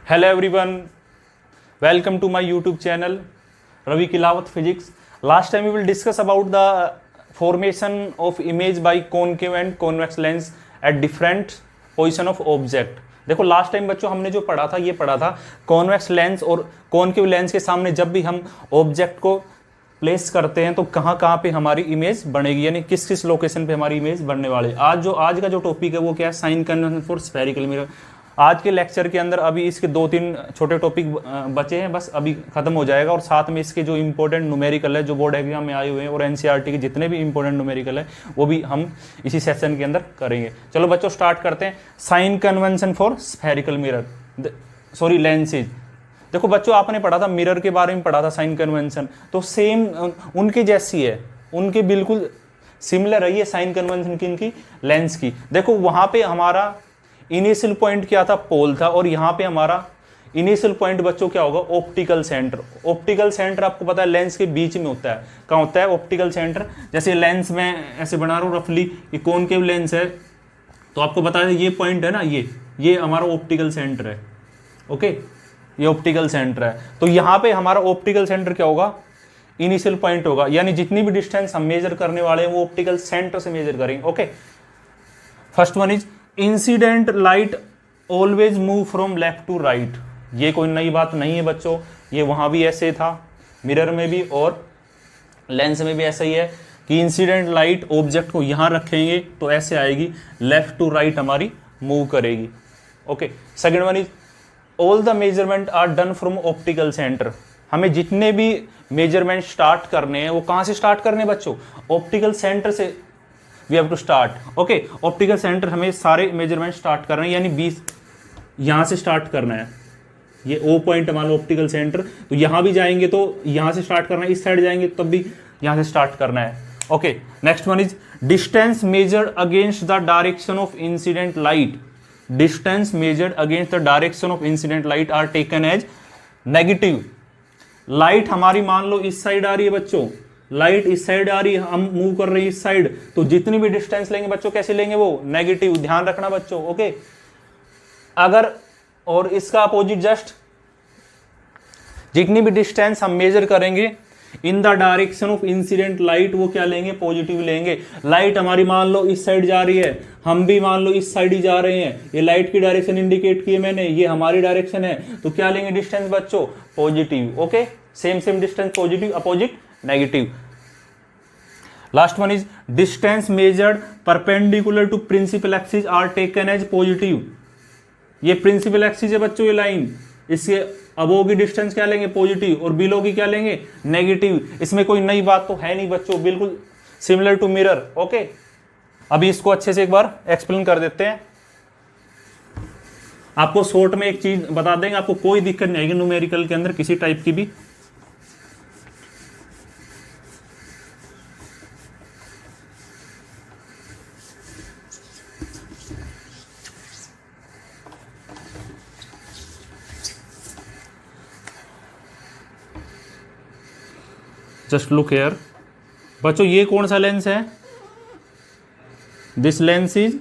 Hello everyone, welcome to my YouTube channel Ravi Kilawat Physics. Last time we will discuss about the formation of image by concave and convex lens at different position of object. देखो last time बच्चों हमने जो पढ़ा था ये पढ़ा था convex lens और कॉनकेव लेंस के सामने जब भी हम ऑब्जेक्ट को प्लेस करते हैं तो कहाँ कहाँ पे हमारी इमेज बनेगी, यानी किस किस लोकेशन पे हमारी इमेज बनने वाली है। आज का जो टॉपिक है वो क्या है, sign convention for spherical mirror. आज के लेक्चर के अंदर अभी इसके 2-3 छोटे टॉपिक बचे हैं, बस अभी खत्म हो जाएगा और साथ में इसके जो इंपॉर्टेंट न्यूमेरिकल है जो बोर्ड एग्जाम में आए हुए हैं और एनसीईआरटी के जितने भी इंपॉर्टेंट न्यूमेरिकल है वो भी हम इसी सेशन के अंदर करेंगे। चलो बच्चों स्टार्ट करते हैं। Sign convention for spherical mirror, sorry lenses. देखो बच्चों आपने पढ़ा था मिरर के बारे में पढ़ा था साइन कन्वेंशन, तो सेम उनके जैसी है, उनके बिल्कुल सिमिलर है ये साइन कन्वेंशन की इनकी लेंस की। देखो वहां पे हमारा इनिशियल पॉइंट क्या था, पोल था, और यहाँ पे हमारा इनिशियल पॉइंट बच्चों क्या होगा, ऑप्टिकल सेंटर। ऑप्टिकल सेंटर आपको पता है लेंस के बीच में होता है। कहाँ होता है ऑप्टिकल सेंटर? जैसे लेंस में ऐसे बना रहा हूँ रफली, ये कॉनकेव लेंस है तो आपको पता है ये पॉइंट है ना, ये हमारा ऑप्टिकल सेंटर है। ओके, ये ऑप्टिकल सेंटर है। तो यहाँ पे हमारा ऑप्टिकल सेंटर क्या होगा, इनिशियल पॉइंट होगा, यानी जितनी भी डिस्टेंस हम मेजर करने वाले हैं वो ऑप्टिकल सेंटर से मेजर करेंगे। Okay, first one is incident light always move from left to right. ये कोई नई बात नहीं है बच्चों, ये वहां भी ऐसे था, मिरर में भी और लेंस में भी ऐसा ही है कि इंसिडेंट लाइट ऑब्जेक्ट को यहां रखेंगे तो ऐसे आएगी, लेफ्ट टू राइट हमारी मूव करेगी। Okay, second one is all the measurement are done from optical centre. हमें जितने भी मेजरमेंट स्टार्ट करने हैं वो कहां से स्टार्ट करने हैं बच्चों, ऑप्टिकल सेंटर से we have to start. Okay, optical centre हमें सारे मेजरमेंट स्टार्ट करना है, यानी 20 यहां से स्टार्ट करना है। ये ओ पॉइंट मान लो ऑप्टिकल सेंटर, तो यहां भी जाएंगे तो यहां से स्टार्ट करना है, इस साइड जाएंगे तब भी यहां से स्टार्ट करना है। Okay, next one is distance measured against the direction of incident light. Distance measured against the direction of incident light are taken as negative. Light हमारी मान लो इस साइड आ रही है बच्चों, लाइट इस साइड आ रही है, हम मूव कर रहे हैं इस साइड, तो जितनी भी डिस्टेंस लेंगे बच्चों कैसे लेंगे, वो नेगेटिव। ध्यान रखना बच्चों। ओके, अगर और इसका अपोजिट जस्ट जितनी भी डिस्टेंस हम मेजर करेंगे in the direction of incident light वो क्या लेंगे, पॉजिटिव लेंगे। लाइट हमारी मान लो इस साइड जा रही है, हम भी मान लो इस साइड ही जा रहे हैं, ये लाइट की डायरेक्शन इंडिकेट की है मैंने, ये हमारी डायरेक्शन है, तो क्या लेंगे डिस्टेंस बच्चों, positive. Okay, same distance, positive opposite negative. Last one is distance measured perpendicular to principal axis are taken as positive. ये प्रिंसिपल एक्सिस है बच्चों, ये लाइन, इसके अबोव की डिस्टेंस क्या लेंगे, पॉजिटिव, और बिलो की क्या लेंगे, नेगेटिव। इसमें कोई नई बात तो है नहीं बच्चों, बिल्कुल सिमिलर टू मिरर। ओके, अभी इसको अच्छे से एक बार एक्सप्लेन कर देते हैं। आपको शॉर्ट में एक चीज बता देंगे, आपको कोई दिक्कत नहीं आएगी न्यूमेरिकल के अंदर किसी टाइप की भी। जस्ट लुक हेयर बच्चों, ये कौन सा लेंस है, this lens is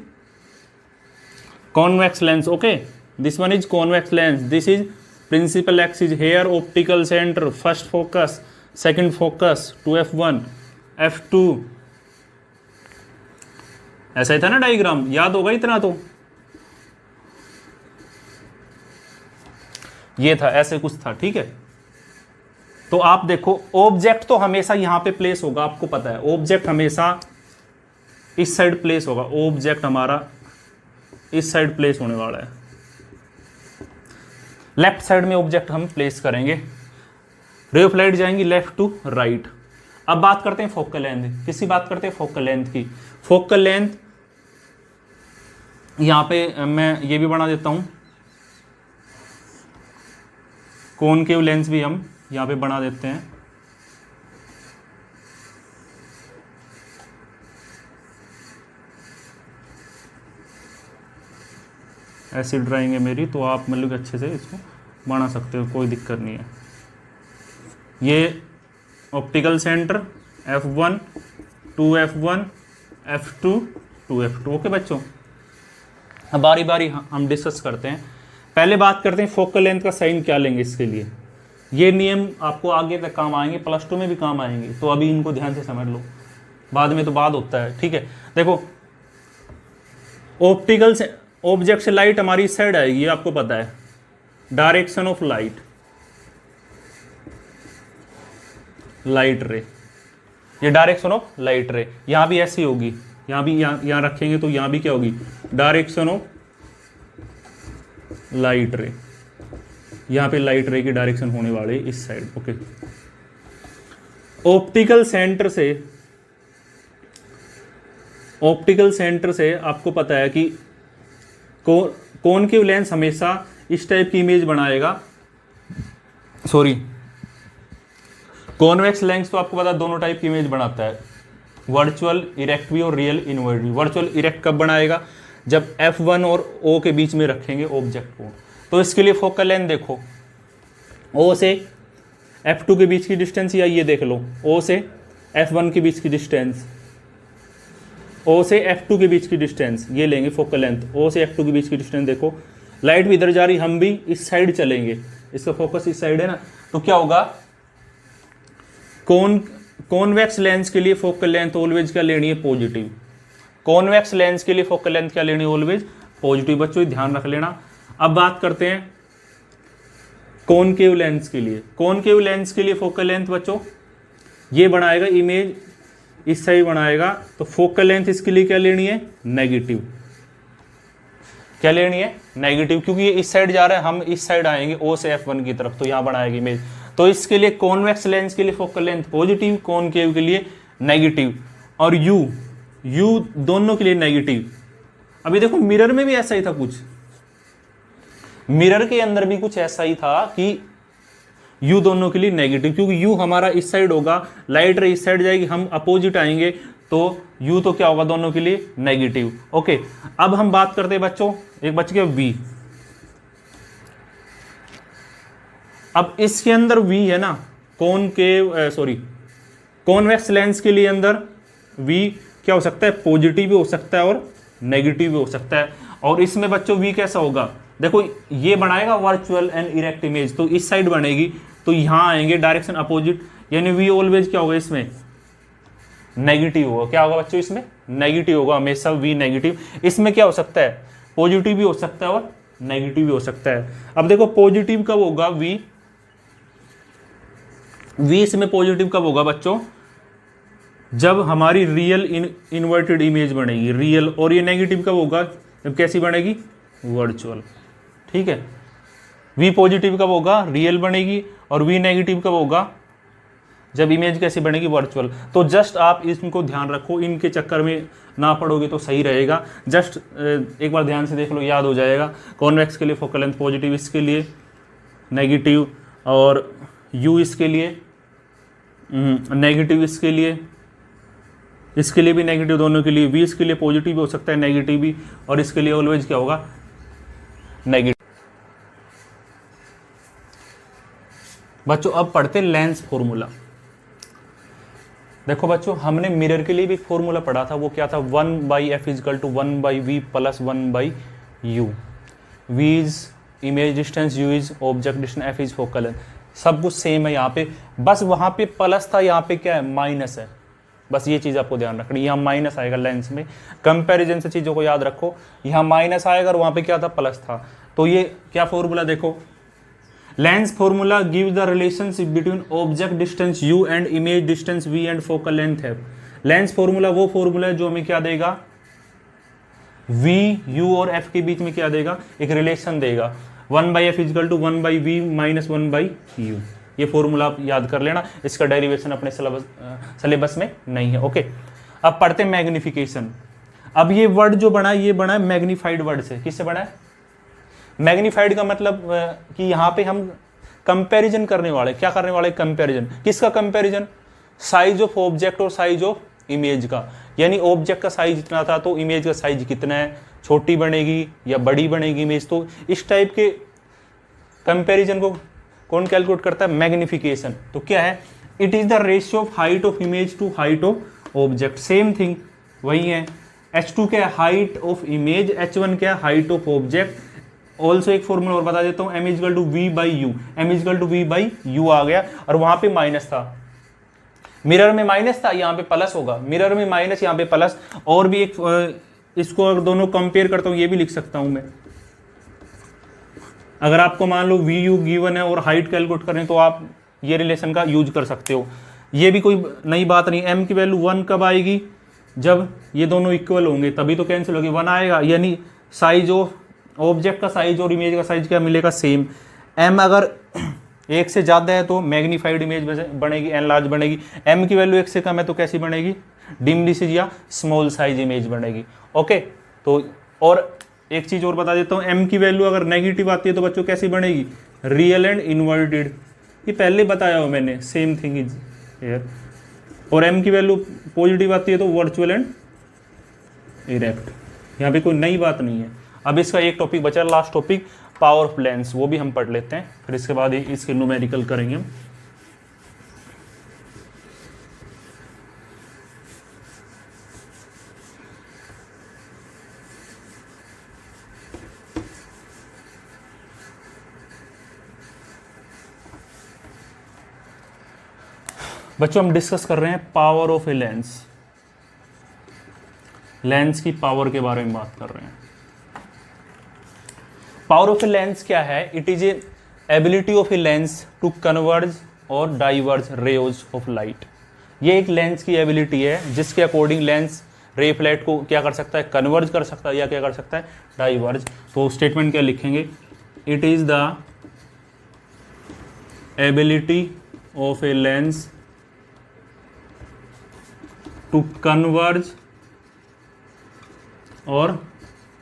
convex lens. Okay, this one is convex lens, this is principal axis, here optical centre, first focus, second focus, 2f1 f2। ऐसा ही था ना डायग्राम, याद होगा इतना तो, ये था, ऐसे कुछ था। ठीक है, तो आप देखो ऑब्जेक्ट तो हमेशा यहां पे प्लेस होगा, आपको पता है ऑब्जेक्ट हमेशा इस साइड प्लेस होगा, ऑब्जेक्ट हमारा इस साइड प्लेस होने वाला है, लेफ्ट साइड में ऑब्जेक्ट हम प्लेस करेंगे, रे ऑफ लाइट जाएंगी लेफ्ट टू राइट। अब बात करते हैं फोकल लेंथ, किसकी बात करते हैं, फोकल लेंथ की। फोकल लेंथ यहां पे मैं ये भी बना देता हूं, कॉनकेव लेंस भी हम यहां पे बना देते हैं। ऐसी ड्राइंग है मेरी, तो आप मतलब अच्छे से इसको बना सकते हो, कोई दिक्कत नहीं है। ये optical centre F1 2F1 F2 2F2। Okay बच्चों, अब बारी बारी हम डिस्कस करते हैं। पहले बात करते हैं फोकल लेंथ का साइन क्या लेंगे इसके लिए। ये नियम आपको आगे तक काम आएंगे, +2 में भी काम आएंगे, तो अभी इनको ध्यान से समझ लो, बाद में तो बाद होता है, ठीक है। देखो ऑप्टिकल से ऑब्जेक्ट से लाइट हमारी इस साइड आएगी, ये आपको पता है, डायरेक्शन ऑफ लाइट, लाइट रे, ये डायरेक्शन ऑफ लाइट रे, यहां भी ऐसी होगी, यहां भी यहां रखेंगे तो यहां भी क्या होगी, डायरेक्शन ऑफ लाइट रे, यहां पे लाइट रे की डायरेक्शन होने वाली इस साइड, ओके। ऑप्टिकल सेंटर से आपको पता है कि कॉनकेव लेंस हमेशा इस टाइप की इमेज बनाएगा, सॉरी कॉन्वेक्स लेंस तो आपको पता है दोनों टाइप की इमेज बनाता है, वर्चुअल इरेक्ट भी और रियल इनवर्ट भी। वर्चुअल इरेक्ट कब बनाएगा, जब F1 और O के बीच में रखेंगे ऑब्जेक्ट को। तो इसके लिए फोकल लेंथ देखो, O से F2 के बीच की डिस्टेंस, या ये देख लो O से F1 के बीच की डिस्टेंस, O से F2 के बीच की डिस्टेंस, ये लेंगे फोकल लेंथ। O से F2 के बीच की डिस्टेंस देखो, लाइट भी इधर जा रही, हम भी इस साइड चलेंगे, इसका फोकस इस साइड है ना, तो क्या होगा, कॉन्वेक्स लेंस के लिए फोकल लेंथ ऑलवेज क्या लेनी है, पॉजिटिव। कॉन्वेक्स लेंस के लिए फोकल लेंथ क्या लेनी है, ऑलवेज पॉजिटिव। बच्चों ध्यान रख लेना। अब बात करते हैं कॉनकेव लेंस के लिए। कॉनकेव लेंस के लिए फोकल लेंथ बच्चों ये बनाएगा, इमेज इस साइड बनाएगा, तो फोकल लेंथ इसके लिए क्या लेनी है, नेगेटिव। क्या लेनी है, नेगेटिव, क्योंकि ये इस साइड जा रहा है, हम इस साइड आएंगे O से F1 की तरफ, तो यहां बनाएगी इमेज। तो इसके लिए कॉन्वेक्स लेंस के लिए फोकल लेंथ पॉजिटिव, कॉनकेव के लिए नेगेटिव, और यू दोनों के लिए नेगेटिव। अभी देखो मिरर में भी ऐसा ही था, कुछ मिरर के अंदर भी कुछ ऐसा ही था कि यू दोनों के लिए नेगेटिव, क्योंकि यू हमारा इस साइड होगा, लाइट रे इस साइड जाएगी, हम अपोजिट आएंगे, तो यू तो क्या होगा, दोनों के लिए नेगेटिव। ओके, अब हम बात करते हैं बच्चों, एक बच गया वी। अब इसके अंदर वी है ना, कॉन्वेक्स लेंस के लिए अंदर वी क्या हो सकता है, पॉजिटिव भी हो सकता है और नेगेटिव भी हो सकता है। और इसमें बच्चों वी कैसा होगा, देखो ये बनाएगा वर्चुअल एंड इरेक्ट इमेज, तो इस साइड बनेगी, तो यहां आएंगे डायरेक्शन अपोजिट, यानी वी ऑलवेज क्या होगा, इसमें नेगेटिव होगा। क्या होगा बच्चों, इसमें नेगेटिव होगा, हमेशा वी नेगेटिव। इसमें क्या हो सकता है, पॉजिटिव भी हो सकता है और नेगेटिव भी हो सकता है। अब देखो पॉजिटिव कब होगा, वी इसमें पॉजिटिव कब होगा बच्चों, जब हमारी रियल इन्वर्टेड इमेज बनेगी, रियल। और ये नेगेटिव कब होगा, जब कैसी बनेगी, वर्चुअल। ठीक है, वी पॉजिटिव कब होगा, रियल बनेगी, और वी नेगेटिव कब होगा, जब इमेज कैसी बनेगी, वर्चुअल। तो जस्ट आप इनको ध्यान रखो, इनके चक्कर में ना पड़ोगे तो सही रहेगा। जस्ट एक बार ध्यान से देख लो, याद हो जाएगा। कॉन्वेक्स के लिए फोकल लेंथ पॉजिटिव, इसके लिए नेगेटिव, और यू इसके लिए नेगेटिव, इसके लिए भी नेगेटिव, दोनों के लिए। वी इसके लिए पॉजिटिव भी हो सकता है, नेगेटिव भी, और इसके लिए ऑलवेज क्या होगा, नेगेटिव। बच्चों अब पढ़ते लेंस फॉर्मूला। देखो बच्चों, हमने मिरर के लिए भी फॉर्मूला पढ़ा था, वो क्या था, 1/f = 1/v + 1/u। v is image distance, u is object distance, f is focal length. सब कुछ सेम है यहाँ पे, बस वहाँ पे प्लस था, यहाँ पे क्या है, माइनस है। बस ये चीज़ आपको ध्यान रखनी, यहाँ माइनस आएगा लेंस में। कंपैरिजन से चीज़ों को याद रखो, यहाँ माइनस आएगा और वहाँ पे क्या था, प्लस था। तो ये क्या फॉर्मूला देखो, lens formula give the relationship between object distance u and image distance v and focal length f। Lens formula वो फॉर्मूला है जो हमें क्या देगा, v, u और f के बीच में क्या देगा, एक रिलेशन देगा। 1/f = 1/v - 1/u। ये फॉर्मूला आप याद कर लेना, इसका डेरिवेशन अपने सिलेबस में नहीं है। ओके, अब पढ़ते हैं मैग्निफिकेशन। अब ये वर्ड जो बना है, ये बना है मैग्नीफाइड वर्ड से। किससे बना है, मैग्नीफाइड का मतलब कि यहाँ पे हम कंपैरिजन करने वाले, क्या करने वाले, कंपैरिजन। किसका कंपैरिजन, साइज ऑफ ऑब्जेक्ट और साइज ऑफ इमेज का। यानी ऑब्जेक्ट का साइज इतना था तो इमेज का साइज कितना है, छोटी बनेगी या बड़ी बनेगी इमेज। तो इस टाइप के कंपैरिजन को कौन कैलकुलेट करता है, मैग्निफिकेशन। तो क्या है, it is the ratio of height of image to height of object. Same thing वही है। h2 क्या है, हाइट ऑफ इमेज, h1 क्या है, हाइट ऑफ ऑब्जेक्ट। ऑल्सो एक फॉर्मूला और बता देता हूँ, m equal to V by U, m equal to V by U आ गया, और वहां पे माइनस था, मिरर में माइनस था, यहाँ पे प्लस होगा, मिरर में माइनस यहाँ पे प्लस। और भी एक इसको अगर दोनों कंपेयर करता हूँ ये भी लिख सकता हूँ मैं, अगर आपको मान लो वी यू गिवन है और हाइट कैलकुलेट करें तो आप ये रिलेशन का यूज कर सकते हो। ये भी कोई नई बात नहीं। m की वैल्यू 1 कब आएगी, जब ये दोनों इक्वल होंगे तभी तो कैंसिल होगी, 1 आएगा, यानी साइज ऑफ ऑब्जेक्ट का साइज और इमेज का साइज क्या मिलेगा, सेम। m अगर एक से ज़्यादा है तो मैग्नीफाइड इमेज बनेगी, एन लार्ज बनेगी। m की वैल्यू एक से कम है तो कैसी बनेगी, डिमली सी या स्मॉल साइज इमेज बनेगी। ओके, तो और एक चीज़ और बता देता हूँ, m की वैल्यू अगर नेगेटिव आती है तो बच्चों कैसी बनेगी, रियल एंड इन्वर्टेड, ये पहले बताया हो मैंने, सेम थिंग इज हियर। और m की वैल्यू पॉजिटिव आती है तो वर्चुअल एंड इरेक्ट, यहाँ पे कोई नई बात नहीं है। अब इसका एक टॉपिक बचा, last topic, power of lens, वो भी हम पढ़ लेते हैं, फिर इसके बाद इसके न्यूमेरिकल करेंगे हम। बच्चों हम डिस्कस कर रहे हैं power of a lens, lens की पावर के बारे में बात कर रहे हैं। पावर ऑफ ए लेंस क्या है, it is a ability of a lens to converge और डाइवर्ज रेज ऑफ लाइट। ये एक लेंस की एबिलिटी है जिसके अकॉर्डिंग लेंस रे फ्लैट को क्या कर सकता है, कन्वर्ज कर सकता है या क्या कर सकता है, डाइवर्ज। तो स्टेटमेंट क्या लिखेंगे, it is the ability of a lens to converge और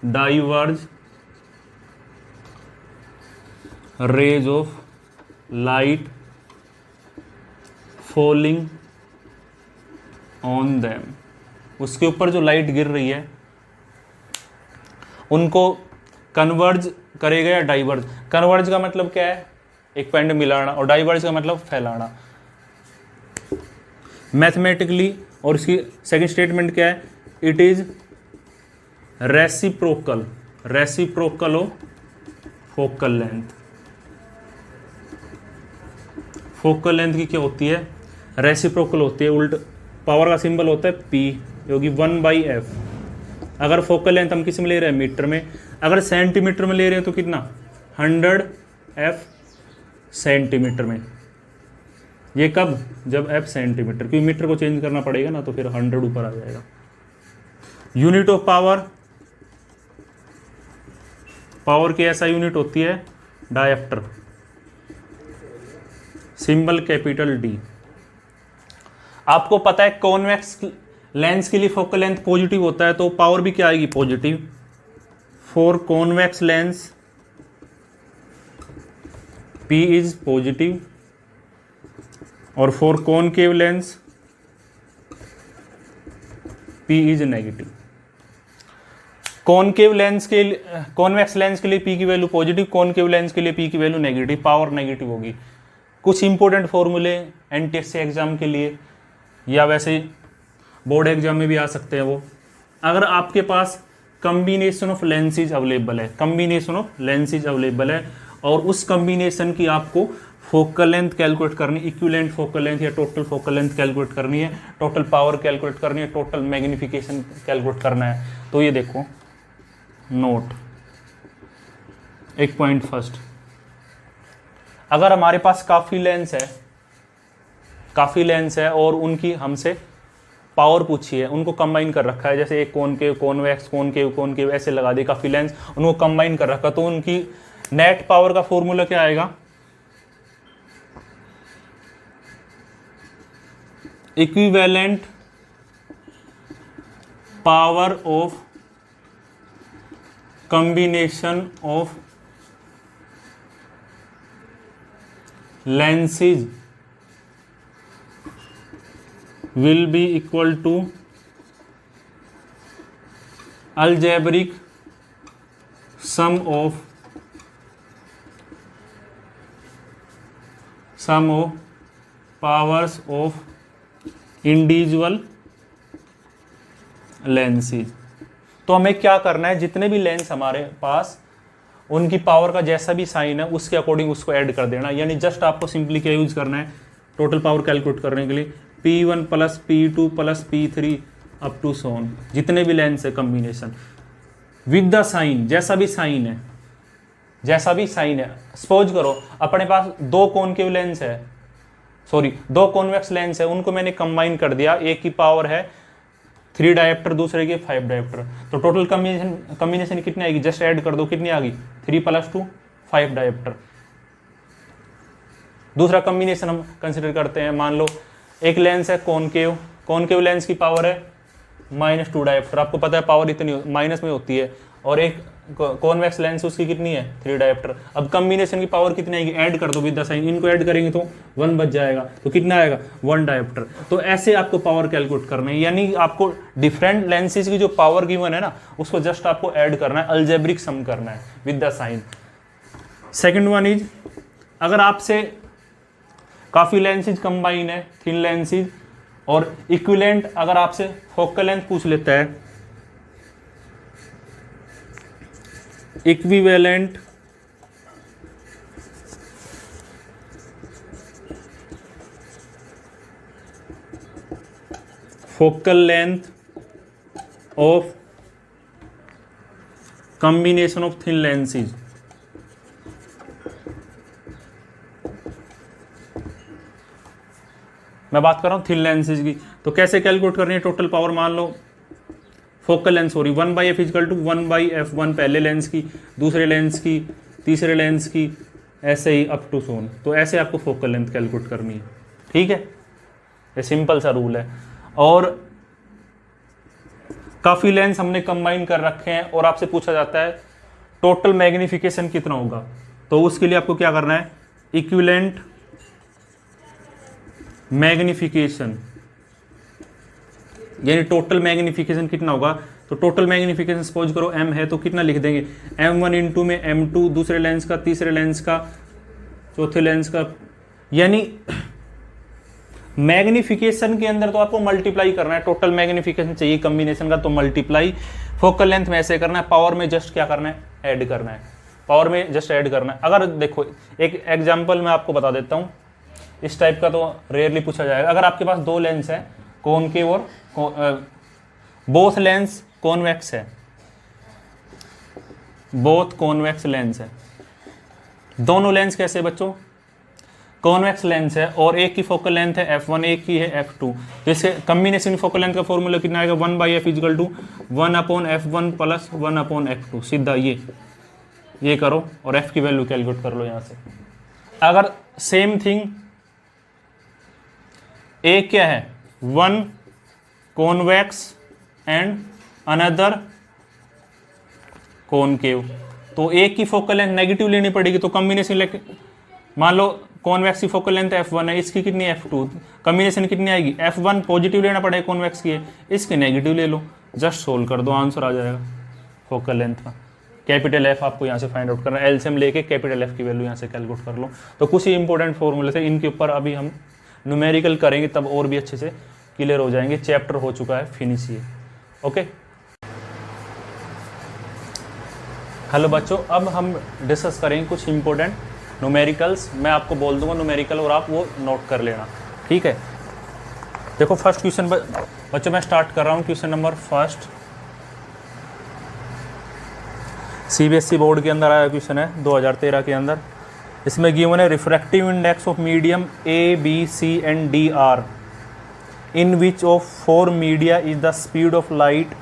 diverge rays of light falling on them. उसके ऊपर जो लाइट गिर रही है उनको कन्वर्ज करेगा या डाइवर्ज। कन्वर्ज का मतलब क्या है, एक पॉइंट मिलाना, और डाइवर्ज का मतलब फैलाना मैथमेटिकली। और इसकी सेकंड स्टेटमेंट क्या है, it is reciprocal, reciprocal of focal length. Focal length की क्या होती है, रेसिप्रोकल होती है, उल्ट पावर का सिंबल होता है P, जो कि 1/f। अगर फोकल लेंथ हम किस में ले रहे हैं, मीटर में, अगर सेंटीमीटर में ले रहे हैं तो कितना, 100f सेंटीमीटर में। ये कब, जब f सेंटीमीटर, क्योंकि मीटर को चेंज करना पड़ेगा ना, तो फिर 100 ऊपर आ जाएगा। यूनिट ऑफ पावर, पावर की ऐसा यूनिट होती है डायप्टर, सिंबल कैपिटल D। आपको पता है कॉन्वेक्स लेंस के लिए फोकल लेंथ पॉजिटिव होता है, तो पावर भी क्या आएगी, positive. For convex lens P is positive, और for concave lens P is negative. Concave lens के लिए, कॉन्वेक्स लेंस के लिए P की वैल्यू पॉजिटिव, कॉनकेव लेंस के लिए P की वैल्यू नेगेटिव, पावर नेगेटिव होगी। कुछ इंपॉर्टेंट फॉर्मूले NTSC एग्जाम के लिए या वैसे बोर्ड एग्जाम में भी आ सकते हैं वो। अगर आपके पास कम्बिनेशन ऑफ लेंसेज अवेलेबल है, कम्बिनेशन ऑफ लेंसेज अवेलेबल है, और उस कम्बिनेशन की आपको फोकल लेंथ कैलकुलेट करनी, इक्विवेलेंट फोकल लेंथ या टोटल फोकल लेंथ कैलकुलेट करनी है, टोटल पावर कैलकुलेट करनी है, टोटल मैग्निफिकेशन कैलकुलेट करना है, तो ये देखो नोट, एक पॉइंट फर्स्ट, अगर हमारे पास काफ़ी लेंस है और उनकी हमसे पावर पूछी है, उनको कंबाइन कर रखा है, जैसे एक कॉनकेव, कॉन्वेक्स, कॉनकेव ऐसे लगा दी काफ़ी लेंस, उनको कंबाइन कर रखा, तो उनकी नेट पावर का फॉर्मूला क्या आएगा, equivalent power of combination of lenses will be equal to algebraic sum of powers of individual lenses। तो हमें क्या करना है, जितने भी लेंस हमारे पास उनकी पावर का जैसा भी साइन है उसके अकॉर्डिंग उसको ऐड कर देना। यानी जस्ट आपको सिंपली क्या यूज करना है, टोटल पावर कैलकुलेट करने के लिए P1 plus P2 plus P3 up to so on, जितने भी लेंस है कम्बिनेशन विद द साइन, जैसा भी साइन है, जैसा भी साइन है। सपोज करो अपने पास दो कॉनकेव लेंस है, सॉरी दो कॉन्वेक्स लेंस है, उनको मैंने कंबाइन कर दिया, एक की पावर है 3 डायोप्टर, दूसरे के 5 डायोप्टर, तो टोटल कम्बिनेशन कितनी आएगी, जस्ट ऐड कर दो, कितनी आ गई 3 + 2 5 डायोप्टर। दूसरा कम्बिनेशन हम कंसिडर करते हैं, मान लो एक लेंस है कॉनकेव, कॉनकेव लेंस की पावर है -2 डायोप्टर, आपको पता है पावर इतनी माइनस में होती है, और एक कॉन्वेक्स लेंस उसकी कितनी है 3 डायोप्टर। अब कम्बिनेशन की पावर कितनी आएगी, ऐड कर दो विद द साइन, इनको ऐड करेंगे तो 1 बच जाएगा, तो कितना आएगा 1 डायोप्टर। तो ऐसे आपको पावर कैलकुलेट करना है, यानी आपको डिफरेंट लेंसेज की जो पावर गिवन है ना उसको जस्ट आपको ऐड करना है, अलजेब्रिक सम करना है with the sign. Second one is, अगर आपसे काफ़ी लेंसेज कंबाइन है, थिन लेंसेज, और इक्विवेलेंट अगर आपसे फोकल लेंथ पूछ लेता है, equivalent focal length of combination of thin lenses, मैं बात कर रहा हूँ थिन लेंसेज की, तो कैसे कैलकुलेट करनी है टोटल पावर। मान लो focal length, sorry 1/f = 1/f1 पहले लेंस की, दूसरे लेंस की, तीसरे लेंस की, ऐसे ही अप टू सोन। तो ऐसे आपको फोकल लेंथ कैलकुलेट करनी है, ठीक है, ये सिंपल सा रूल है। और काफ़ी लेंस हमने कंबाइन कर रखे हैं और आपसे पूछा जाता है टोटल मैग्निफिकेशन कितना होगा, तो उसके लिए आपको क्या करना है, इक्विवेलेंट मैग्निफिकेशन, यानी टोटल मैग्निफिकेशन कितना होगा। तो टोटल मैग्निफिकेशन सपोज करो m है तो कितना लिख देंगे, m1 इंटू में m2, दूसरे लेंस का, तीसरे लेंस का, चौथे लेंस का, यानी मैग्निफिकेशन के अंदर तो आपको मल्टीप्लाई करना है, टोटल मैग्निफिकेशन चाहिए कम्बिनेशन का, तो मल्टीप्लाई, फोकल लेंथ में ऐसे करना है, पावर में जस्ट क्या करना है, ऐड करना है, पावर में जस्ट ऐड करना है। अगर देखो एक एग्जाम्पल मैं आपको बता देता हूँ, इस टाइप का तो रेयरली पूछा जाएगा। अगर आपके पास दो लेंस है कॉनकेव और बोथ लेंस कॉन्वेक्स है, बोथ कॉन्वेक्स लेंस है, दोनों लेंस कैसे बच्चों, कॉन्वेक्स लेंस है, और एक की फोकल लेंथ है f1, एक की है f2, जैसे कम्बिनेशन फोकल लेंथ का फॉर्मूला कितना आएगा, 1/f = 1/f1 + 1/f2, सीधा ये करो और f की वैल्यू कैलकुलेट कर लो यहाँ से। अगर सेम थिंग एक क्या है, 1 कॉन्वेक्स एंड अनदर कॉनकेव, तो एक की फोकल लेंथ नेगेटिव लेनी पड़ेगी, तो कॉम्बिनेशन मान लो कॉन्वेक्स की फोकल लेंथ f1 है, इसकी कितनी f2, कॉम्बिनेशन कितनी आएगी, f1 पॉजिटिव लेना पड़ेगा कॉन्वेक्स की है, इसकी नेगेटिव ले लो, जस्ट सोल्व कर दो, आंसर आ जाएगा फोकल लेंथ का। कैपिटल F आपको यहाँ से फाइंड आउट करना है, एलसीएम लेके कैपिटल F की वैल्यू यहाँ से कैलकुलेट कर लो। तो कुछ ही इंपॉर्टेंट फॉर्मूले थे, इनके ऊपर अभी हम न्यूमेरिकल करेंगे तब और भी अच्छे से क्लियर हो जाएंगे। चैप्टर हो चुका है फिनिश ये, ओके। हेलो बच्चों, अब हम डिस्कस करेंगे कुछ इंपॉर्टेंट न्यूमेरिकल्स, मैं आपको बोल दूंगा न्यूमेरिकल और आप वो नोट कर लेना, ठीक है। देखो फर्स्ट क्वेश्चन बच्चों मैं स्टार्ट कर रहा हूँ, question number first, CBSE board के अंदर आया क्वेश्चन है 2013 के अंदर। इसमें गिवन है refractive index of medium A B C and D are in which of 4 media is the speed of light.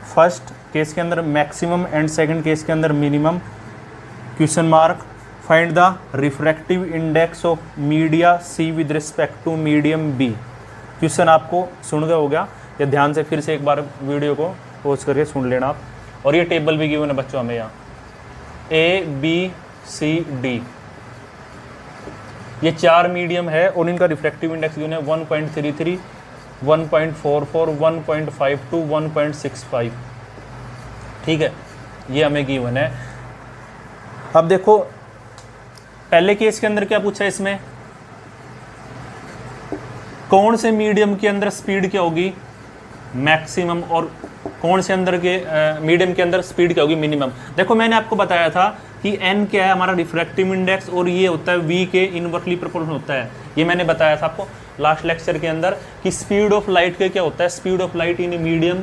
First case के अंदर मैक्सिमम एंड सेकंड केस के अंदर minimum, question mark, find the refractive index of media C with respect to medium B. Question आपको सुन गए हो गया, या ध्यान से फिर से एक बार वीडियो को पॉज करके सुन लेना आप। और ये टेबल भी गिवन है बच्चों हमें यहाँ, ए बी सी डी, ये 4 मीडियम है और इनका रिफ्रैक्टिव इंडेक्स गिवन है 1.33, 1.44, 1.52, 1.65, ठीक है, ये हमें गिवन है। अब देखो पहले केस के अंदर क्या पूछा है, इसमें कौन से मीडियम के अंदर स्पीड क्या होगी मैक्सिमम, और कौन से अंदर के मीडियम के अंदर स्पीड क्या होगी मिनिमम। देखो मैंने आपको बताया था कि n क्या है हमारा रिफ्रैक्टिव इंडेक्स, और ये होता है v के इनवर्सली प्रोपोर्शनल होता है। ये मैंने बताया था आपको लास्ट लेक्चर के अंदर कि स्पीड ऑफ लाइट के क्या होता है, speed of light in medium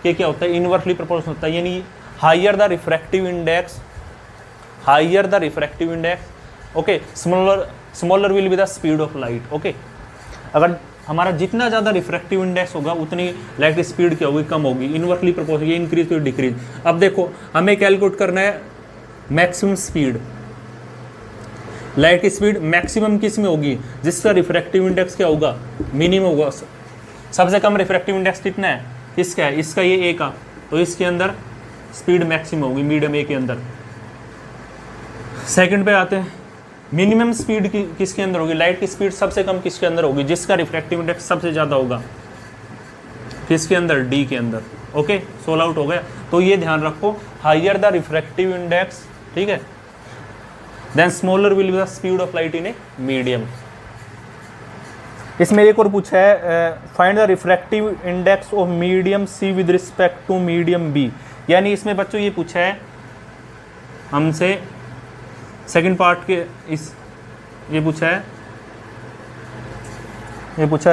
के क्या होता है, इनवर्सली प्रोपोर्शनल होता है। यानी higher the refractive index, higher the refractive index, okay, smaller will be the speed of light. Okay, अगर हमारा जितना ज़्यादा रिफ्रैक्टिव इंडेक्स होगा उतनी लाइट की स्पीड क्या होगी, कम होगी, इनवर्सली प्रोपोर्शनल, ये इंक्रीज टू डिक्रीज। अब देखो हमें कैलकुलेट करना है मैक्सिमम स्पीड, लाइट की स्पीड मैक्सिमम किस में होगी, जिसका रिफ्रैक्टिव इंडेक्स क्या होगा, मिनिमम होगा। सबसे कम रिफ्रैक्टिव इंडेक्स कितना है, किसका है, इसका, ये ए का, तो इसके अंदर स्पीड मैक्सिमम होगी, मीडियम ए के अंदर। सेकंड पे आते हैं, मिनिमम स्पीड की किसके अंदर होगी, लाइट की स्पीड सबसे कम किसके अंदर होगी, जिसका रिफ्रैक्टिव इंडेक्स सबसे ज़्यादा होगा, किसके अंदर, डी के अंदर। ओके, सोल आउट हो गया। तो ये ध्यान रखो, हायर द रिफ्रैक्टिव इंडेक्स, ठीक है, then smaller will be the speed of light in a medium. इसमें एक और पूछा है, find the refractive index of medium C with respect to medium B. यानी इसमें बच्चों ये पूछा है हमसे सेकंड पार्ट के, इस ये पूछा है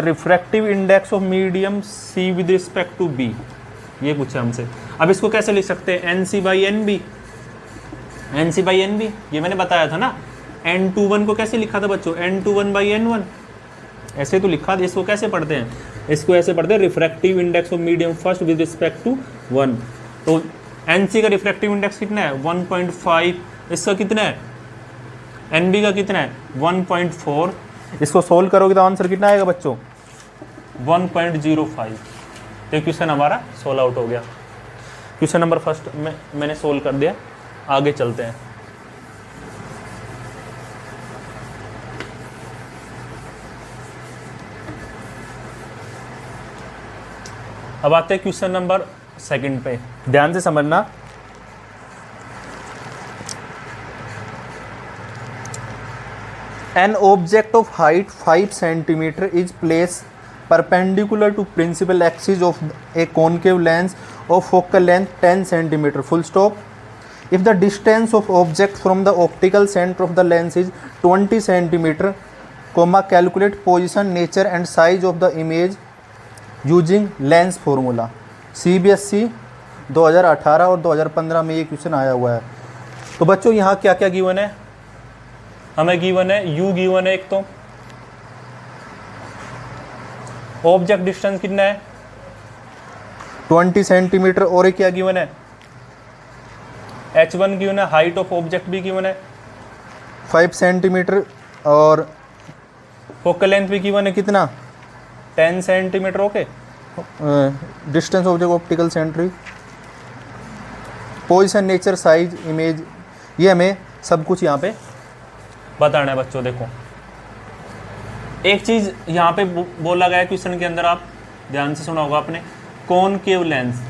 refractive index of medium C with respect to B, ये पूछा हमसे। अब इसको कैसे लिख सकते हैं, N C by N B, N C by N B, ये मैंने बताया था ना। n21 को कैसे लिखा था बच्चों, n21 बाई n1, ऐसे तो लिखा था। इसको कैसे पढ़ते हैं, इसको ऐसे पढ़ते हैं refractive index of medium first with respect to 1। तो NC का रिफ्रैक्टिव इंडेक्स कितना है, 1.5, इसका कितना है, NB का कितना है, 1.4। इसको सोल्व करोगे तो आंसर कितना आएगा बच्चों, 1.05। तो क्वेश्चन हमारा सोल्व आउट हो गया। क्वेश्चन नंबर फर्स्ट मैंने सोल्व कर दिया। आगे चलते हैं। अब आते हैं क्वेश्चन नंबर सेकंड पे, ध्यान से समझना। An object of height 5 cm is placed perpendicular to principal axis of a concave lens of focal length 10 cm, full stop. If the distance of object from the optical center of the lens is 20 cm, calculate position, nature and size of the image using lens formula। CBSE 2018 और 2015 में ये question आया हुआ है। तो बच्चों यहाँ क्या क्या गिवन है, हमें गिवन है u गिवन है, एक तो ऑब्जेक्ट डिस्टेंस कितना है 20 सेंटीमीटर, और एक क्या गिवन है h1 गिवन है, हाइट ऑफ ऑब्जेक्ट भी गिवन है 5 सेंटीमीटर, और फोकल लेंथ भी गिवन है कितना 10 centimetre. Okay, distance object optical centre, position, nature, size, image, ये हमें सब कुछ यहाँ पे बताना है बच्चों। देखो एक चीज़ यहाँ पे बोला गया है क्वेश्चन के अंदर, आप ध्यान से सुना होगा आपने, कॉनकेव लेंस।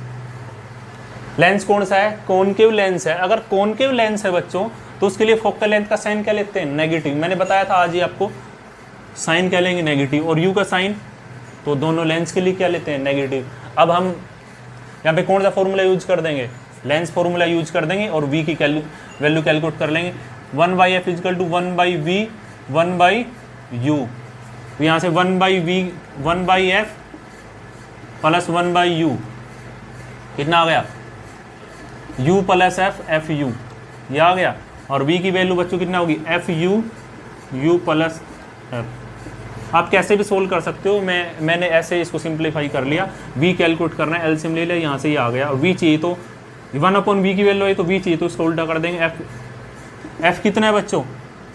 लेंस कौन सा है, कॉनकेव लेंस है। अगर कॉनकेव लेंस है बच्चों तो उसके लिए फोकल लेंथ का साइन क्या लेते हैं, नेगेटिव। मैंने बताया था आज ही आपको, साइन क्या लेंगे, नेगेटिव, और यू का साइन, तो दोनों लेंस के लिए क्या लेते हैं, नेगेटिव। अब हम यहाँ पे कौन सा फॉर्मूला यूज कर देंगे, लेंस फॉर्मूला यूज कर देंगे, और v की वैल्यू कैलकुलेट कर लेंगे। 1/f is equal to 1/v 1/u, तो यहाँ से 1/f प्लस 1/u कितना आ गया, u प्लस f fu, ये आ गया। और v की वैल्यू बच्चों कितना होगी, fu u प्लस f। आप कैसे भी सोल्व कर सकते हो, मैंने ऐसे इसको सिंप्लीफाई कर लिया। v कैलकुलेट करना है, एलसीएम ले लिया, यहाँ से ये आ गया। और v चाहिए तो 1/v की वैल्यू है, तो v चाहिए तो इसको उल्टा कर देंगे। f कितना है बच्चों,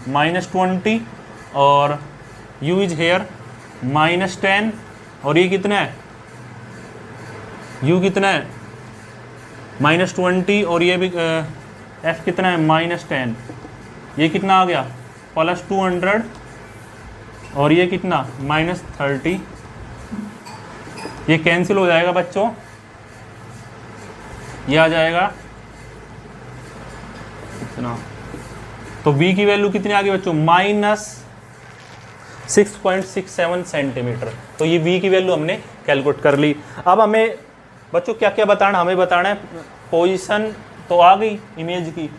-20, और u इज हेयर -10, और ये कितना है, u कितना है -20, और ये भी f कितना है -10, ये कितना आ गया +200, और ये कितना -30। ये कैंसिल हो जाएगा बच्चों, ये आ जाएगा इतना। तो v की वैल्यू कितनी आ गई बच्चों, -6.67 सेंटीमीटर। तो ये v की वैल्यू हमने कैलकुलेट कर ली। अब हमें बच्चों क्या क्या बताना, हमें बताना है पोजीशन तो आ गई इमेज की,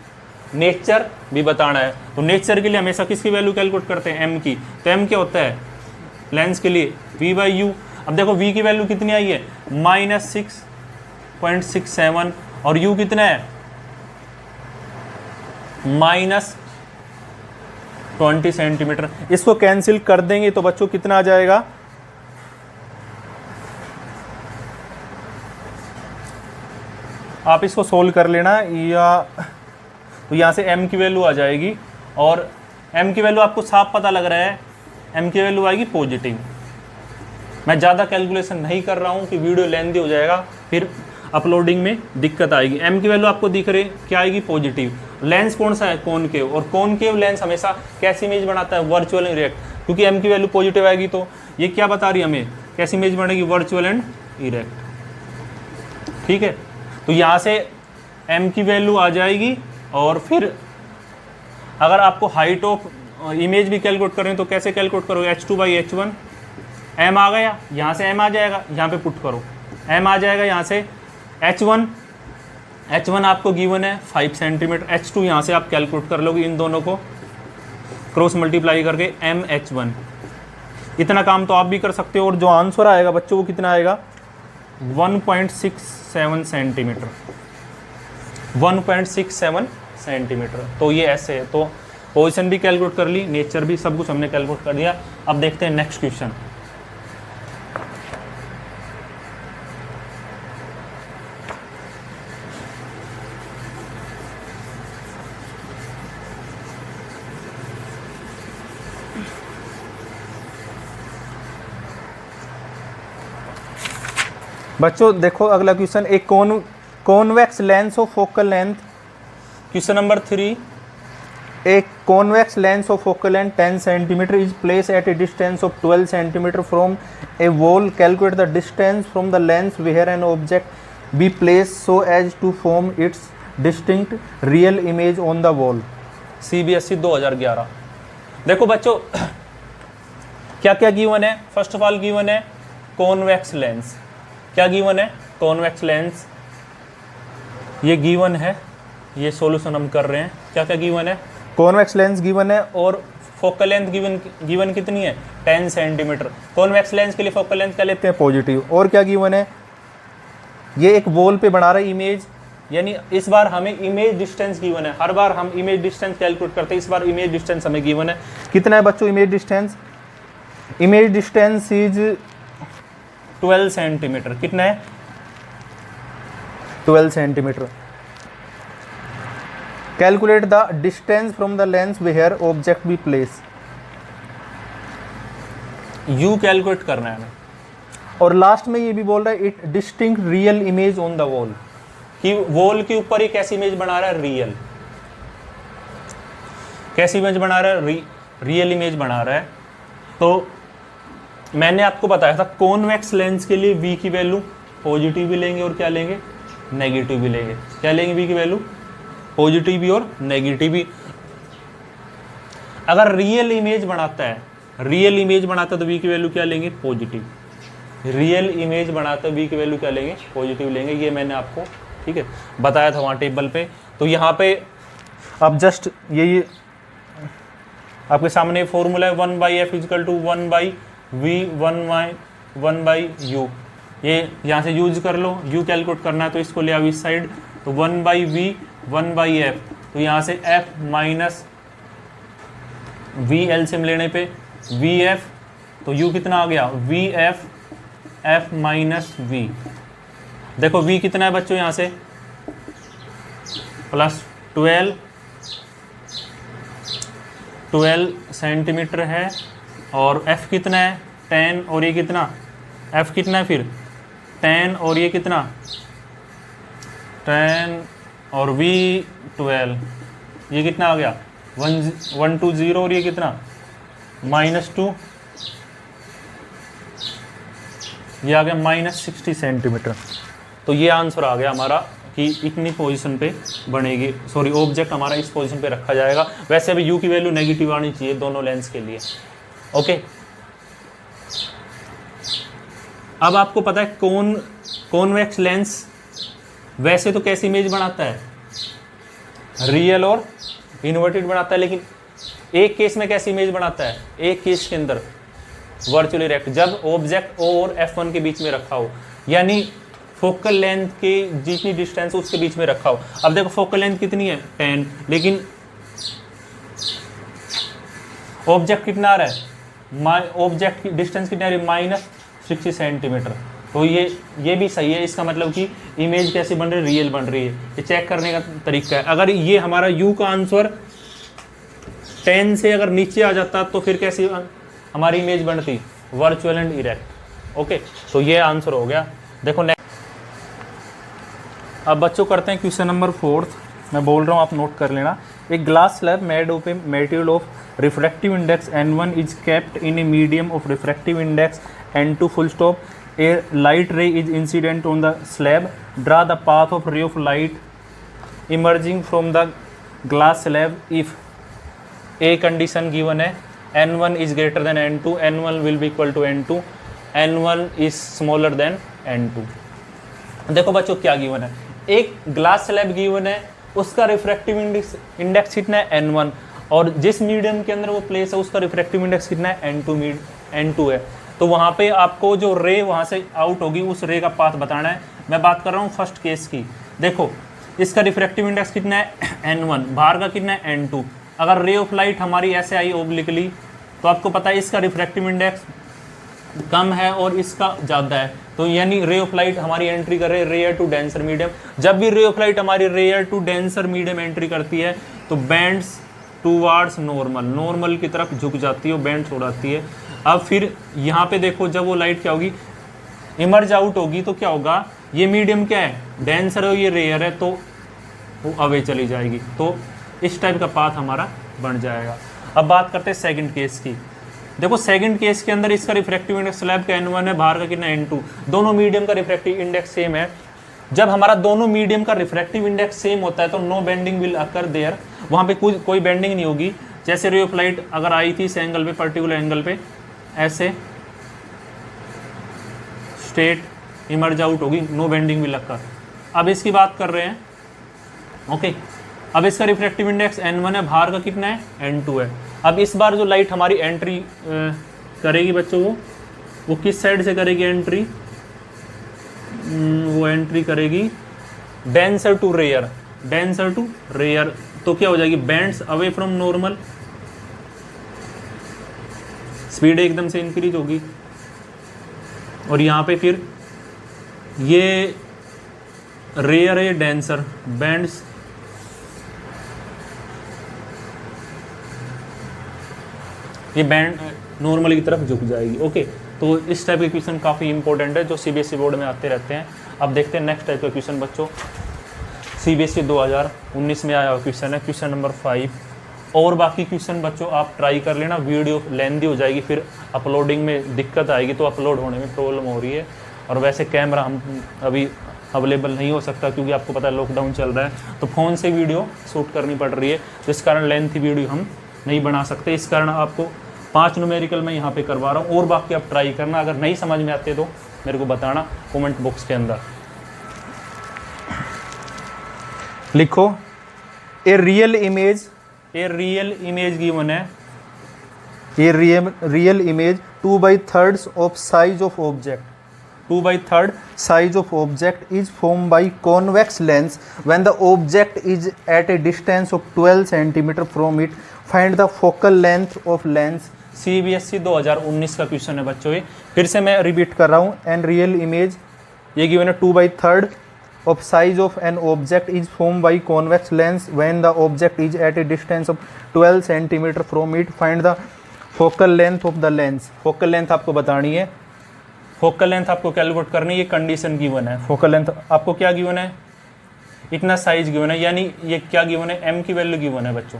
नेचर भी बताना है। तो नेचर के लिए हमेशा किसकी वैल्यू कैलकुलेट करते हैं, एम की। तो एम क्या होता है लेंस के लिए, v/u। अब देखो v की वैल्यू कितनी आई है, -6.67 और u कितना है -20 सेंटीमीटर। इसको कैंसिल कर देंगे तो बच्चों कितना आ जाएगा, आप इसको सोल्व कर लेना, या तो यहाँ से m की वैल्यू आ जाएगी और m की वैल्यू आपको साफ पता लग रहा है, m की वैल्यू आएगी पॉजिटिव। मैं ज़्यादा कैलकुलेशन नहीं कर रहा हूँ कि वीडियो लेंथी हो जाएगा, फिर अपलोडिंग में दिक्कत आएगी। m की वैल्यू आपको दिख रही क्या आएगी, पॉजिटिव। लेंस कौन सा है, कॉनकेव, और कॉनकेव लेंस हमेशा कैसी इमेज बनाता है, वर्चुअल इरेक्ट, क्योंकि m की वैल्यू पॉजिटिव आएगी। तो ये क्या बता रही है हमें, कैसी इमेज बनेगी, वर्चुअल एंड इरेक्ट। ठीक है, तो यहाँ से m की वैल्यू आ जाएगी। और फिर अगर आपको हाइट ऑफ इमेज भी कैलकुलेट करें तो कैसे कैलकुलेट करोगे, h2/h1, m आ गया, यहाँ से m आ जाएगा, यहाँ पे पुट करो, m आ जाएगा, यहाँ से h1 आपको गिवन है 5 सेंटीमीटर, h2 यहाँ से आप कैलकुलेट कर लोगे, इन दोनों को क्रॉस मल्टीप्लाई करके mh1। इतना काम तो आप भी कर सकते हो। और जो आंसर आएगा बच्चों वो कितना आएगा, 1.67 सेंटीमीटर, 1.67 सेंटीमीटर। तो ये ऐसे है। तो पोजीशन भी कैलकुलेट कर ली, नेचर भी, सब कुछ हमने कैलकुलेट कर दिया। अब देखते हैं नेक्स्ट क्वेश्चन। बच्चों देखो अगला क्वेश्चन, एक convex lens of focal length, question number 3, एक convex lens of focal length 10 centimetre is place at a distance of 12 centimetre from a wall, calculate the distance from the lens where an object be place so as to form its distinct real image on the wall. CBSE 2011। देखो बच्चों क्या क्या given है, first of all given है convex lens. क्या given है, convex lens, ये given है, ये सॉल्यूशन हम कर रहे हैं। क्या क्या गिवन है, कॉन्वेक्स लेंस गिवन है और फोकल लेंथ गिवन कितनी है, 10 सेंटीमीटर। कॉन्वेक्स लेंस के लिए फोकल लेंथ क्या लेते हैं, पॉजिटिव। और क्या गिवन है, ये एक वॉल पे बना रहा है इमेज, यानी इस बार हमें इमेज डिस्टेंस गिवन है। हर बार हम इमेज डिस्टेंस कैलकुलेट करते हैं, इस बार इमेज डिस्टेंस हमें गिवन है। कितना है बच्चों image distance, image distance is 12 centimetre. कितना है, 12 centimetre. Calculate the distance from the lens where object be place, u calculate करना है हमें। और लास्ट में ये भी बोल रहा है it distinct real image on the wall, कि वॉल के ऊपर एक कैसी इमेज बना रहा है, रियल। कैसी इमेज बना रहा है, रियल इमेज बना रहा है। तो मैंने आपको बताया था कॉन्वेक्स लेंस के लिए v की वैल्यू पॉजिटिव भी लेंगे और क्या लेंगे, नेगेटिव भी लेंगे। क्या लेंगे, v की वैल्यू पॉजिटिव भी और नेगेटिव भी। अगर रियल इमेज बनाता है, रियल इमेज बनाता है तो v की वैल्यू क्या लेंगे, पॉजिटिव। रियल इमेज बनाता है v की वैल्यू क्या लेंगे, पॉजिटिव लेंगे। ये मैंने आपको ठीक है बताया था वहाँ टेबल पे। तो यहाँ पे अब जस्ट ये आपके सामने फॉर्मूला है 1/f = 1/v 1/u। ये यहाँ से यूज कर लो, u कैलकुलेट करना है तो इसको ले आओ इस साइड। तो 1/v 1/f, तो यहाँ से f माइनस v एलसीएम लेने पे vf, तो u कितना आ गया, vf f माइनस v। देखो v कितना है बच्चों, यहाँ से प्लस 12 सेंटीमीटर है, और f कितना है 10, और ये कितना, f कितना है फिर 10, और ये कितना 10, और v 12, ये कितना आ गया 120, और ये कितना -2, ये आ गया -60 सेंटीमीटर। तो ये आंसर आ गया हमारा कि इतनी पोजीशन पे बनेगी, सॉरी ऑब्जेक्ट हमारा इस पोजीशन पे रखा जाएगा। वैसे अभी u की वैल्यू नेगेटिव आनी चाहिए दोनों लेंस के लिए। ओके अब आपको पता है कॉन्वेक्स लेंस वैसे तो कैसी इमेज बनाता है, रियल और इन्वर्टेड बनाता है, लेकिन एक केस में कैसी इमेज बनाता है, एक केस के अंदर वर्चुअल इरेक्ट, जब ऑब्जेक्ट O और F1 के बीच में रखा हो, यानी फोकल लेंथ के जितनी डिस्टेंस हो उसके बीच में रखा हो। अब देखो फोकल लेंथ कितनी है 10, लेकिन ऑब्जेक्ट कितना आ रहा है, ऑब्जेक्ट की डिस्टेंस कितना आ रही है -60 सेंटीमीटर। तो ये भी सही है, इसका मतलब कि इमेज कैसी बन रही है, रियल बन रही है। ये चेक करने का तरीका है। अगर ये हमारा U का आंसर 10 से अगर नीचे आ जाता तो फिर कैसी हमारी इमेज बनती, वर्चुअल एंड इरेक्ट। ओके, तो ये आंसर हो गया। देखो नेक्स्ट, अब बच्चों करते हैं क्वेश्चन नंबर 4। मैं बोल रहा हूँ, आप नोट कर लेना। एक glass slab made of a material of refractive index n1 is kept in a medium of refractive index n2 full stop. A light ray is incident on the slab. Draw the path of ray of light emerging from the glass slab if a condition given है, n1 is greater than n2, n1 will be equal to n2, n1 is smaller than n2। देखो बच्चों क्या given है, एक glass slab given है, उसका refractive index कितना है n1, और जिस मीडियम के अंदर वो प्लेस है उसका रिफ्रैक्टिव इंडेक्स कितना है n2 है। तो वहाँ पे आपको जो रे वहाँ से आउट होगी उस रे का पाथ बताना है। मैं बात कर रहा हूँ फर्स्ट केस की। देखो इसका रिफ्रैक्टिव इंडेक्स कितना है n1, बाहर का कितना है n2। अगर रे ऑफ लाइट हमारी ऐसे आई ओब्लिकली तो आपको पता है इसका रिफ्रैक्टिव इंडेक्स कम है और इसका ज़्यादा है, तो यानी रे ऑफ लाइट हमारी एंट्री कर रहे हैं रेयर टू डेंसर मीडियम। जब भी रे ऑफ लाइट हमारी rare to denser medium entry करती है तो बैंड्स टूवार्ड्स नॉर्मल की तरफ झुक जाती है, बैंड छोड़ाती है। अब फिर यहाँ पे देखो जब वो लाइट क्या होगी, इमर्ज आउट होगी, तो क्या होगा, ये मीडियम क्या है, डेंसर है, ये रेयर है, तो वो अवे चली जाएगी। तो इस टाइप का पाथ हमारा बन जाएगा। अब बात करते हैं सेकंड केस की। देखो सेकंड केस के अंदर इसका रिफ्रैक्टिव इंडेक्स स्लैब का n1 है, बाहर का कितना n2, दोनों मीडियम का रिफ्रैक्टिव इंडेक्स सेम है। जब हमारा दोनों मीडियम का रिफ्रैक्टिव इंडेक्स सेम होता है तो no bending will occur there, वहाँ पे कोई बेंडिंग नहीं होगी। जैसे रे ऑफ लाइट अगर आई थी इस एंगल पे, पर्टिकुलर एंगल पे, ऐसे स्ट्रेट इमर्ज आउट होगी, नो बेंडिंग विल अकर। अब इसकी बात कर रहे हैं, ओके। अब इसका रिफ्रैक्टिव इंडेक्स n1 है, बाहर का कितना है n2 है। अब इस बार जो लाइट हमारी एंट्री करेगी बच्चों, वो किस साइड से करेगी एंट्री, वो एंट्री करेगी डेंसर टू रेयर। तो क्या हो जाएगी, bands away from normal, speed एकदम से इंक्रीज होगी। और यहाँ पे फिर ये रेयर है, डेंसर, बैंड्स ये बैंड नॉर्मल की तरफ झुक जाएगी। ओके, तो इस टाइप के क्वेश्चन काफ़ी इंपॉर्टेंट है जो सीबीएसई बोर्ड में आते रहते हैं। अब देखते हैं नेक्स्ट टाइप का क्वेश्चन बच्चों, सीबीएसई 2019 में आया हुआ क्वेश्चन है, क्वेश्चन नंबर 5। और बाकी क्वेश्चन बच्चों आप ट्राई कर लेना, वीडियो लेंथी हो जाएगी, फिर अपलोडिंग में दिक्कत आएगी, तो अपलोड होने में प्रॉब्लम हो रही है। और वैसे कैमरा हम अभी अवेलेबल नहीं हो सकता क्योंकि आपको पता है लॉकडाउन चल रहा है, तो फ़ोन से वीडियो शूट करनी पड़ रही है, जिस कारण लेंथी वीडियो हम नहीं बना सकते। इस कारण आपको 5 न्यूमेरिकल मैं यहाँ पे करवा रहा हूँ, और बाकी आप ट्राई करना। अगर नहीं समझ में आते तो मेरे को बताना कमेंट बॉक्स के अंदर। लिखो ए रियल इमेज गिवन है, a real image 2/3 of size of object, 2/3 size of object is formed by convex lens when the object is at a distance of 12 cm from it. Find the focal length of lens। CBSE 2019 का question है बच्चों ये, फिर से मैं repeat कर रहा हूँ। एन रियल इमेज ये गिवन है 2/3 of size of an object is formed by convex lens when the object is at a distance of 12 cm from it. Find the focal length of the lens। Focal length आपको बतानी है, focal length आपको calculate करनी है। ये condition given है, focal length आपको क्या गिवन है, इतना साइज गिवन है, यानी ये क्या गिवन है, m की वैल्यू गिवन है बच्चों,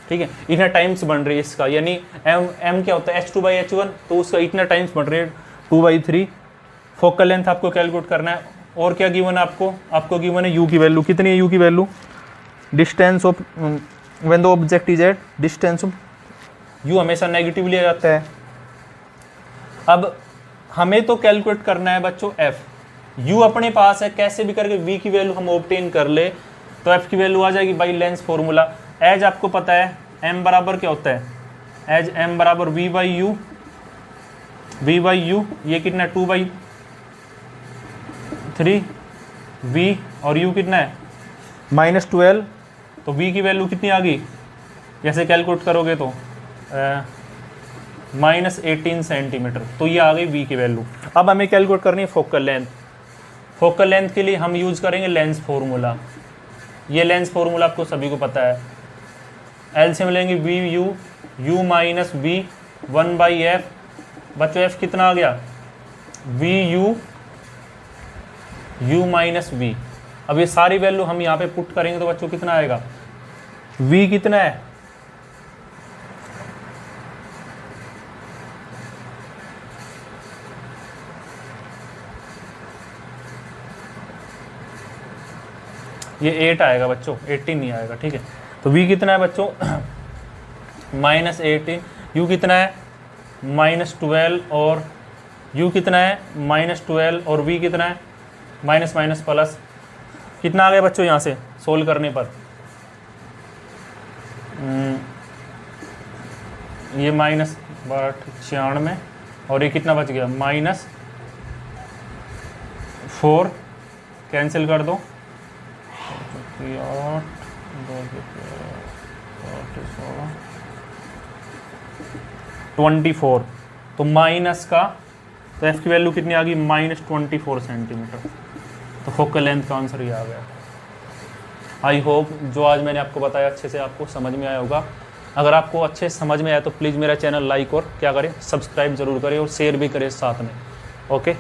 ठीक है। इतना टाइम्स बन रही है इसका, यानी m क्या होता है h2/h1, तो उसका इतना टाइम्स बन रही है 2/3। फोकल लेंथ आपको कैलकुलेट करना है। और क्या गिवन है आपको गिवन है u की वैल्यू, कितनी है u की value, distance of when the object is at distance of, u हमेशा नेगेटिव लिया जाता है। अब हमें तो कैलकुलेट करना है बच्चों एफ, यू अपने पास है, कैसे भी करके वी की वैल्यू हम ऑब्टेन कर ले तो एफ की वैल्यू आ जाएगी बाई लेंस फॉर्मूला। एज आपको पता है एम बराबर क्या होता है, एज एम बराबर v by u, v by u ये कितना है 2/3 वी, और यू कितना है -12, तो वी की वैल्यू कितनी आ गई, जैसे कैलकुलेट करोगे तो -18 सेंटीमीटर, तो ये आ गई वी की वैल्यू। अब हमें कैलकुलेट करनी है फोकल लेंथ। फोकल लेंथ के लिए हम यूज करेंगे लेंस फॉर्मूला। ये लेंस फॉर्मूला आपको सभी को पता है, एलसीएम लेंगे v u, u minus v 1/f, बच्चों एफ कितना आ गया v u, u minus v. अब ये सारी वैल्यू हम यहाँ पे पुट करेंगे तो बच्चों कितना आएगा, v कितना है ये 8 आएगा बच्चों, 18 नहीं आएगा, ठीक है। तो v कितना है बच्चों -18, u कितना है -12, और u कितना है -12, और v कितना है माइनस माइनस प्लस, कितना आ गया बच्चों यहाँ से सोल्व करने पर, ये -96, और ये कितना बच गया -4, कैंसिल कर दो 24, तो माइनस का, तो एफ की वैल्यू कितनी आ गई -24 सेंटीमीटर। तो फोकल लेंथ का आंसर ये आ गया। आई होप जो आज मैंने आपको बताया अच्छे से आपको समझ में आया होगा। अगर आपको अच्छे समझ में आया तो प्लीज़ मेरा चैनल लाइक और क्या करें, सब्सक्राइब जरूर करें और शेयर भी करें साथ में। ओके।